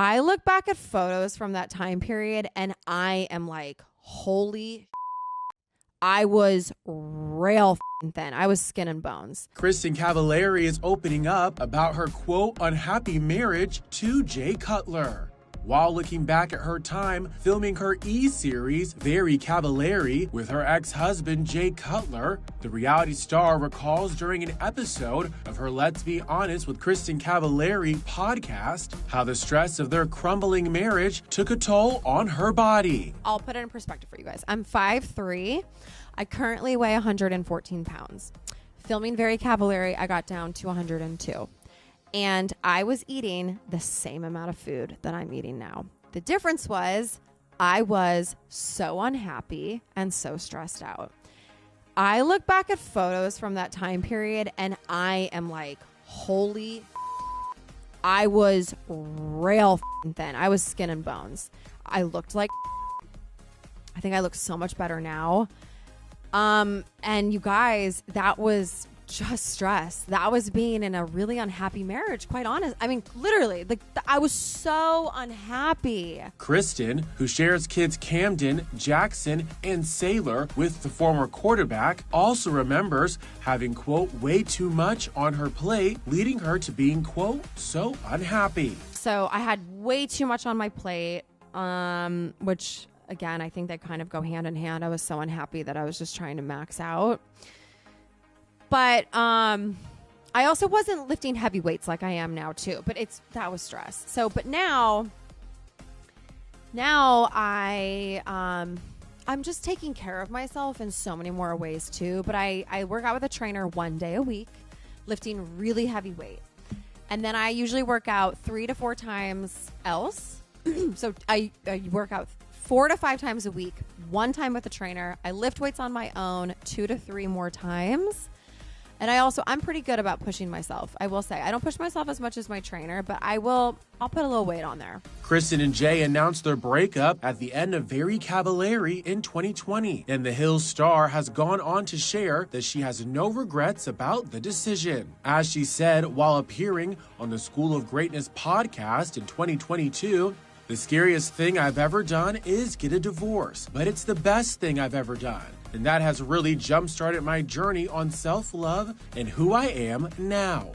I look back at photos from that time period and I am like, holy I was real thin. I was skin and bones. Kristin Cavallari is opening up about her, quote, unhappy marriage to Jay Cutler. While looking back at her time filming her E-series, Very Cavallari, with her ex-husband Jay Cutler, the reality star recalls during an episode of her Let's Be Honest with Kristin Cavallari podcast how the stress of their crumbling marriage took a toll on her body. I'll put it in perspective for you guys. I'm 5'3". I currently weigh 114 pounds. Filming Very Cavallari, I got down to 102. And I was eating the same amount of food that I'm eating now. The difference was I was so unhappy and so stressed out. I look back at photos from that time period and I am like, holy I was real thin. I was skin and bones. I looked like I think I look so much better now. And you guys, that was just stress. That was being in a really unhappy marriage, quite honest. I mean, literally, I was so unhappy. Kristin, who shares kids Candid, Jackson, and Sailor with the former quarterback, also remembers having, quote, way too much on her plate, leading her to being, quote, so unhappy. So I had way too much on my plate, which, again, I think they kind of go hand in hand. I was so unhappy that I was just trying to max out. But I also wasn't lifting heavy weights like I am now too. But that was stress. So, but now I'm just taking care of myself in so many more ways too. But I work out with a trainer 1 day a week, lifting really heavy weight, and then I usually work out 3 to 4 times else. So I work out 4 to 5 times a week, 1 time with a trainer. I lift weights on my own 2 to 3 more times. And I'm pretty good about pushing myself. I will say I don't push myself as much as my trainer, but I'll put a little weight on there. Kristin and Jay announced their breakup at the end of Very Cavallari in 2020. And the Hills star has gone on to share that she has no regrets about the decision. As she said while appearing on the School of Greatness podcast in 2022, the scariest thing I've ever done is get a divorce, but it's the best thing I've ever done. And that has really jump-started my journey on self-love and who I am now.